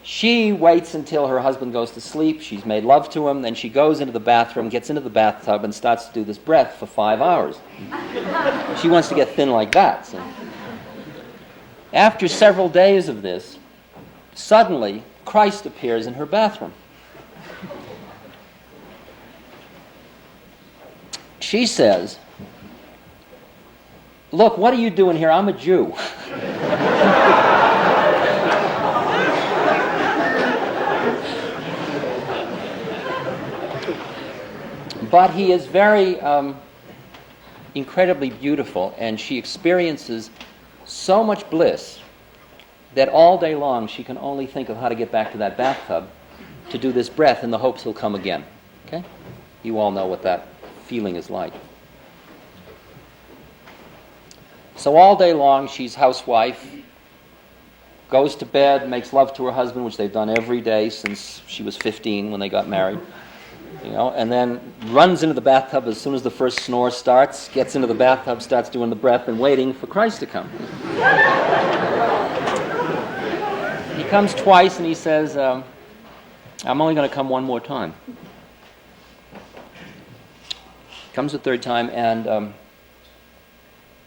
she waits until her husband goes to sleep, she's made love to him, then she goes into the bathroom, gets into the bathtub, and starts to do this breath for 5 hours. She wants to get thin like that. So. After several days of this, suddenly Christ appears in her bathroom. She says, "Look, what are you doing here? I'm a Jew." But he is very incredibly beautiful, and she experiences so much bliss that all day long she can only think of how to get back to that bathtub to do this breath in the hopes he'll come again. Okay? You all know what that feeling is like. So all day long she's housewife, goes to bed, makes love to her husband, which they've done every day since she was 15 when they got married. And then runs into the bathtub as soon as the first snore starts, gets into the bathtub, starts doing the breath and waiting for Christ to come. He comes twice and he says, I'm only going to come one more time. Comes the third time, and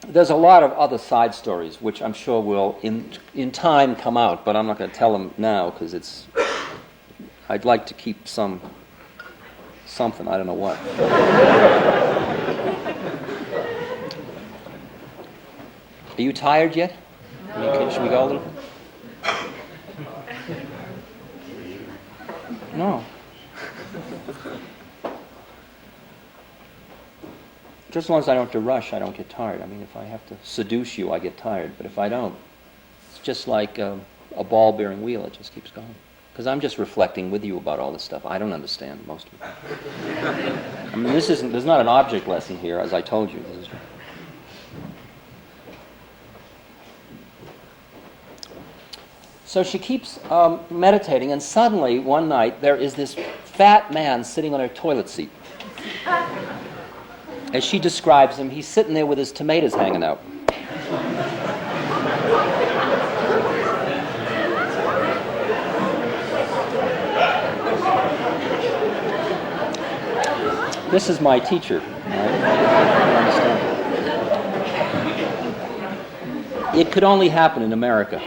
there's a lot of other side stories which I'm sure will in time come out, but I'm not going to tell them now because I'd like to keep something, I don't know what. Are you tired yet? No. Should we go a little bit? No. Just as long as I don't have to rush, I don't get tired. I mean, if I have to seduce you, I get tired. But if I don't, it's just like a ball-bearing wheel. It just keeps going. Because I'm just reflecting with you about all this stuff. I don't understand most of it. I mean, there's not an object lesson here, as I told you. So she keeps meditating, and suddenly, one night, there is this fat man sitting on her toilet seat. As she describes him, he's sitting there with his tomatoes hanging out. This is my teacher. It could only happen in America.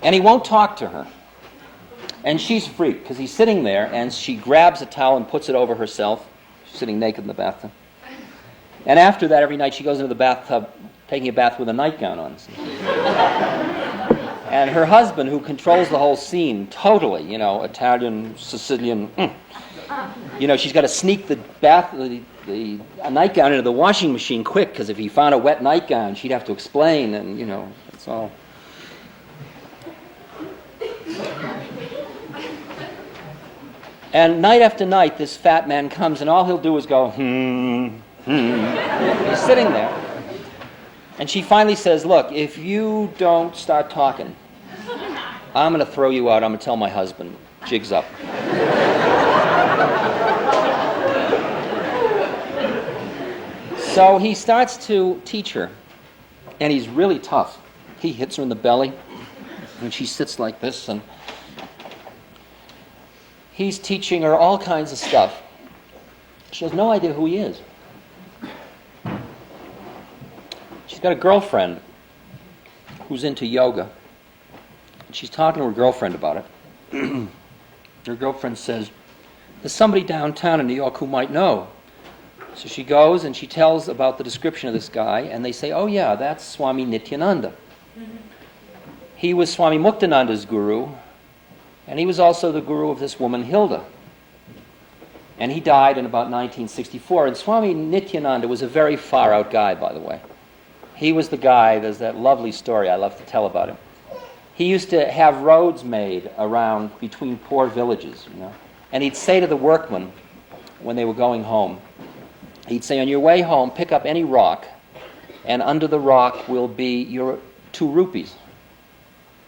And he won't talk to her. And she's freaked because he's sitting there, and she grabs a towel and puts it over herself. She's sitting naked in the bathtub. And after that, every night she goes into the bathtub, taking a bath with a nightgown on. And her husband, who controls the whole scene totally, Italian, Sicilian, she's got to sneak the nightgown into the washing machine quick, because if he found a wet nightgown, she'd have to explain, and, it's all. And night after night, this fat man comes, and all he'll do is go, He's sitting there. And she finally says, "Look, if you don't start talking, I'm going to throw you out. I'm going to tell my husband. Jig's up." So he starts to teach her, and he's really tough. He hits her in the belly, and she sits like this, and he's teaching her all kinds of stuff. She has no idea who he is. She's got a girlfriend who's into yoga. And she's talking to her girlfriend about it. Her girlfriend says, there's somebody downtown in New York who might know. So she goes and she tells about the description of this guy, and they say, oh yeah, that's Swami Nityananda. He was Swami Muktananda's guru, and he was also the guru of this woman, Hilda. And he died in about 1964. And Swami Nityananda was a very far-out guy, by the way. He was the guy, there's that lovely story I love to tell about him. He used to have roads made around between poor villages, and he'd say to the workmen when they were going home, he'd say, on your way home, pick up any rock, and under the rock will be your 2 rupees.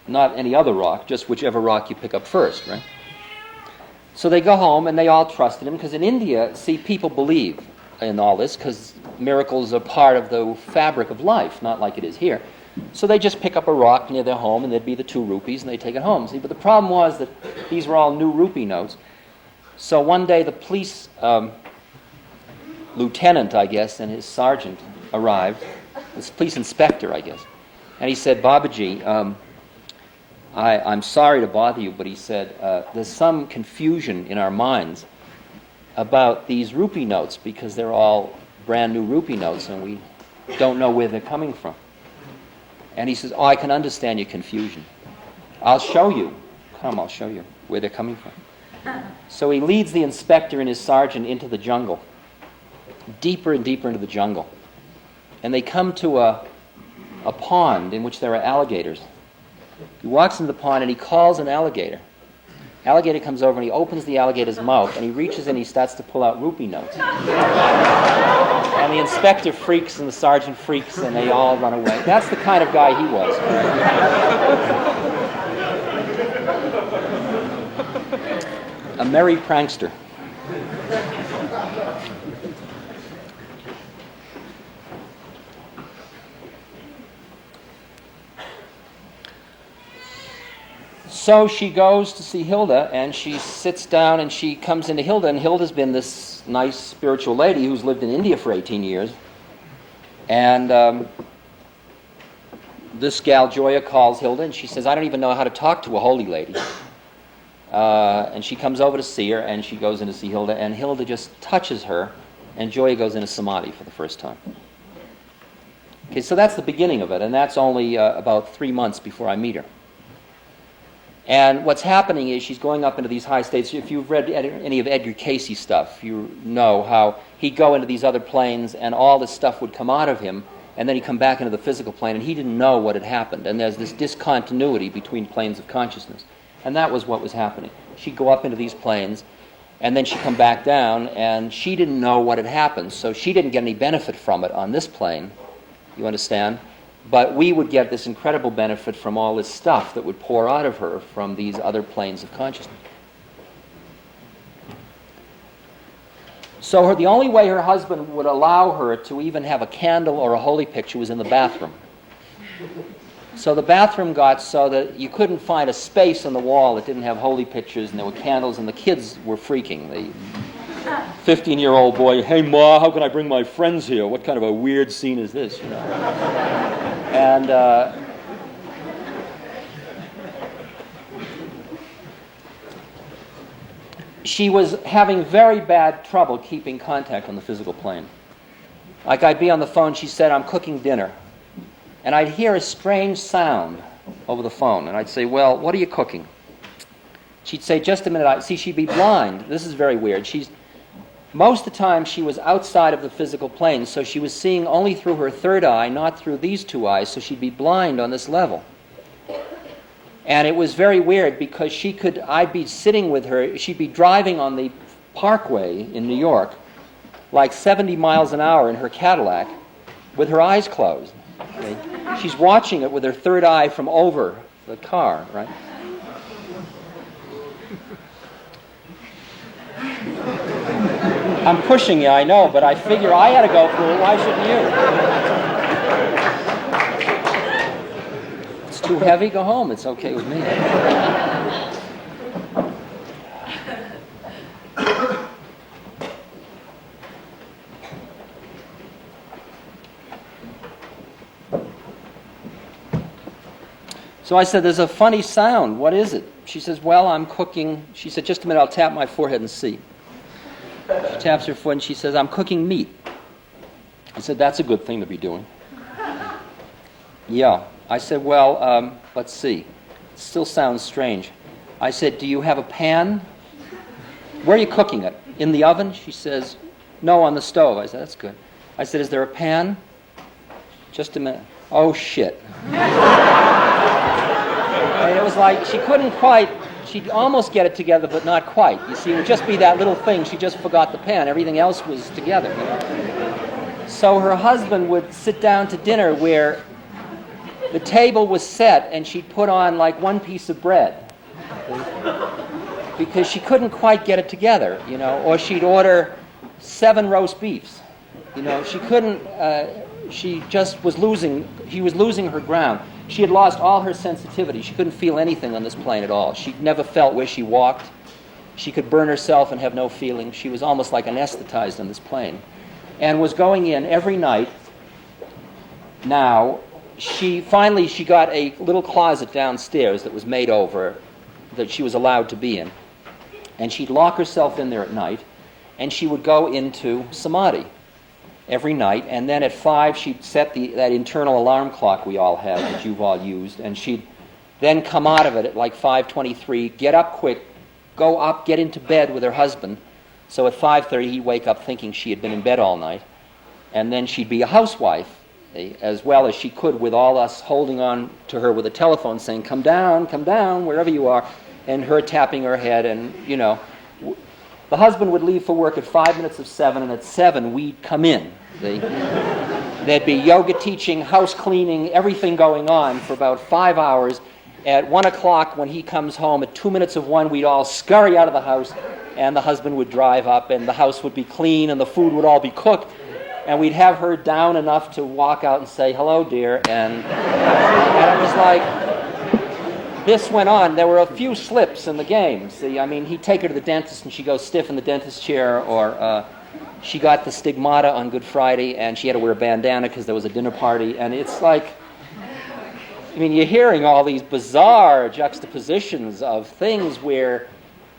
Not any other rock, just whichever rock you pick up first, right? So they go home, and they all trusted him, because in India, see, people believe in all this, because miracles are part of the fabric of life, not like it is here. So they just pick up a rock near their home, and there'd be the 2 rupees, and they take it home. See, but the problem was that these were all new rupee notes. So one day the police lieutenant, I guess, and his sergeant arrived, this police inspector, I guess, and he said, Babaji, I'm sorry to bother you, but he said, there's some confusion in our minds about these rupee notes, because they're all brand new rupee notes, and we don't know where they're coming from. And he says, I can understand your confusion. I'll show you. Come, I'll show you where they're coming from. So he leads the inspector and his sergeant into the jungle, deeper and deeper into the jungle. And they come to a pond in which there are alligators. He walks into the pond and he calls an alligator. Alligator comes over and he opens the alligator's mouth, and he reaches in and he starts to pull out rupee notes. And the inspector freaks and the sergeant freaks and they all run away. That's the kind of guy he was. A merry prankster. So she goes to see Hilda, and she sits down, and she comes into Hilda, and Hilda's been this nice spiritual lady who's lived in India for 18 years. And this gal, Joya, calls Hilda, and she says, I don't even know how to talk to a holy lady. And she comes over to see her, and she goes in to see Hilda, and Hilda just touches her, and Joya goes into samadhi for the first time. Okay, so that's the beginning of it, and that's only about 3 months before I meet her. And what's happening is she's going up into these high states. If you've read any of Edgar Cayce's stuff, you know how he'd go into these other planes and all this stuff would come out of him, and then he'd come back into the physical plane, and he didn't know what had happened. And there's this discontinuity between planes of consciousness. And that was what was happening. She'd go up into these planes, and then she'd come back down, and she didn't know what had happened, so she didn't get any benefit from it on this plane. You understand? But we would get this incredible benefit from all this stuff that would pour out of her from these other planes of consciousness. So the only way her husband would allow her to even have a candle or a holy picture was in the bathroom. So the bathroom got so that you couldn't find a space on the wall that didn't have holy pictures, and there were candles, and the kids were freaking. The 15-year-old boy, hey Ma, how can I bring my friends here? What kind of a weird scene is this? And she was having very bad trouble keeping contact on the physical plane. Like I'd be on the phone, she said, I'm cooking dinner. And I'd hear a strange sound over the phone, and I'd say, well, what are you cooking? She'd say, just a minute. See, she'd be blind. This is very weird. Most of the time, she was outside of the physical plane, so she was seeing only through her third eye, not through these 2 eyes, so she'd be blind on this level. And it was very weird because I'd be sitting with her, she'd be driving on the parkway in New York, like 70 miles an hour in her Cadillac, with her eyes closed. Okay? She's watching it with her third eye from over the car, right? I'm pushing you, I know, but I figure I had to go through it. Why shouldn't you? It's too heavy, go home. It's okay with me. So I said, there's a funny sound. What is it? She says, well, I'm cooking. She said, just a minute, I'll tap my forehead and see. She taps her foot and she says, I'm cooking meat. I said, that's a good thing to be doing. Yeah. I said, well, let's see. It still sounds strange. I said, do you have a pan? Where are you cooking it? In the oven? She says, no, on the stove. I said, that's good. I said, is there a pan? Just a minute. Oh, shit. And it was like she couldn't quite, she'd almost get it together, but not quite. You see, it would just be that little thing. She just forgot the pan. Everything else was together. You know? So her husband would sit down to dinner where the table was set and she'd put on like one piece of bread because she couldn't quite get it together, you know, or she'd order 7 roast beefs. You know, she couldn't, she just was losing her ground. She had lost all her sensitivity. She couldn't feel anything on this plane at all. She never felt where she walked. She could burn herself and have no feeling. She was almost like anesthetized on this plane. And was going in every night. Now, she got a little closet downstairs that was made over, that she was allowed to be in. And she'd lock herself in there at night, and she would go into samadhi every night, and then at 5 she'd set that internal alarm clock we all have that you've all used, and she'd then come out of it at like 5:23, get up quick, go up, get into bed with her husband. So at 5:30 he'd wake up thinking she had been in bed all night, and then she'd be a housewife as well as she could, with all us holding on to her with a telephone saying, come down, wherever you are, and her tapping her head, and you know. The husband would leave for work at 5 minutes of 7, and at 7 we'd come in. There'd be yoga teaching, house cleaning, everything going on for about 5 hours. At 1 o'clock when he comes home, at 2 minutes of 1, we'd all scurry out of the house, and the husband would drive up, and the house would be clean, and the food would all be cooked, and we'd have her down enough to walk out and say, hello, dear, and it was like, this went on. There were a few slips in the game. See, I mean, he'd take her to the dentist and she'd go stiff in the dentist chair, or she got the stigmata on Good Friday and she had to wear a bandana because there was a dinner party. And it's like, I mean, you're hearing all these bizarre juxtapositions of things where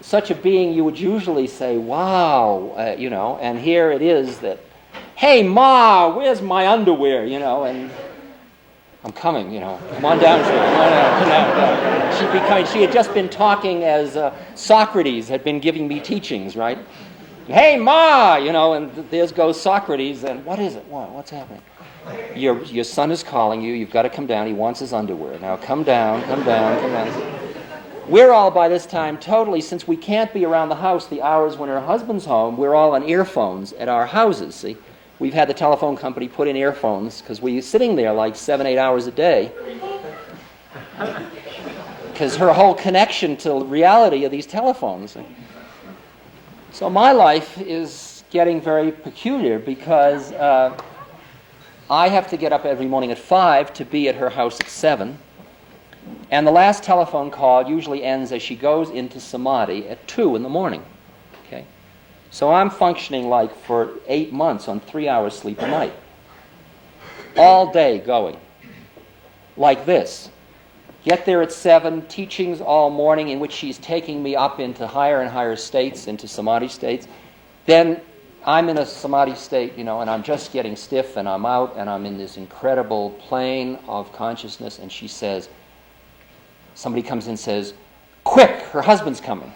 such a being you would usually say, wow, you know, and here it is that, hey, Ma, where's my underwear, you know, and I'm coming, you know. Come on down, no. She had just been talking as Socrates had been giving me teachings, right? Hey, Ma, you know, and there goes Socrates, and what is it? What's happening? Your son is calling you. You've got to come down. He wants his underwear. Now come down. We're all by this time totally, since we can't be around the house the hours when her husband's home, we're all on earphones at our houses, see? We've had the telephone company put in earphones because we're sitting there like 7-8 hours a day. Because her whole connection to reality are these telephones. So my life is getting very peculiar because I have to get up every morning at 5 to be at her house at 7. And the last telephone call usually ends as she goes into samadhi at 2 in the morning. Okay? So I'm functioning like for 8 months on 3 hours sleep a night. All day going. Like this. Get there at 7, teachings all morning in which she's taking me up into higher and higher states, into samadhi states. Then I'm in a samadhi state, you know, and I'm just getting stiff, and I'm out, and I'm in this incredible plane of consciousness, and she says, somebody comes in and says, quick, her husband's coming.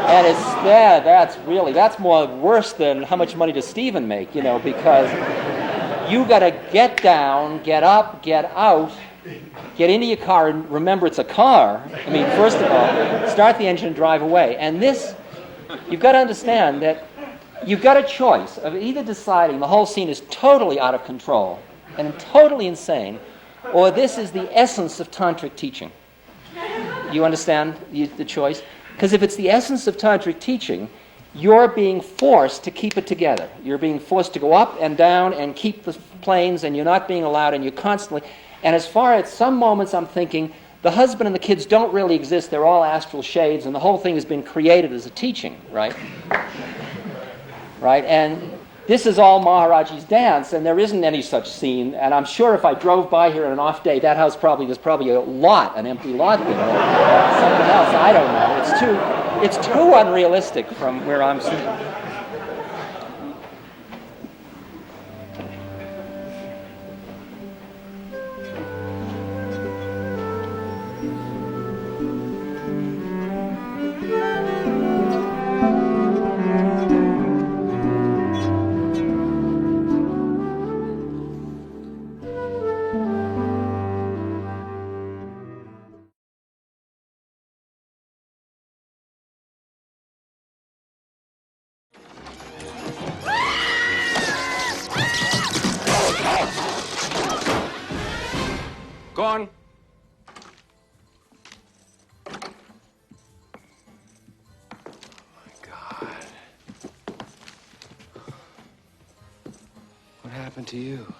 And it's, that's more worse than how much money does Stephen make, you know, because you got to get down, get up, get out, get into your car, and remember it's a car. I mean, first of all, start the engine and drive away. And this, you've got to understand that you've got a choice of either deciding the whole scene is totally out of control and totally insane, or this is the essence of tantric teaching. You understand the choice? Because if it's the essence of tantric teaching, you're being forced to keep it together. You're being forced to go up and down and keep the planes, and you're not being allowed, and you're constantly... And as far as some moments I'm thinking, the husband and the kids don't really exist. They're all astral shades, and the whole thing has been created as a teaching, right? Right? And this is all Maharaji's dance, and there isn't any such scene. And I'm sure if I drove by here on an off day, that house there's probably a lot, an empty lot there. Something else, I don't know. It's too unrealistic from where I'm sitting. Gone. My God. What happened to you?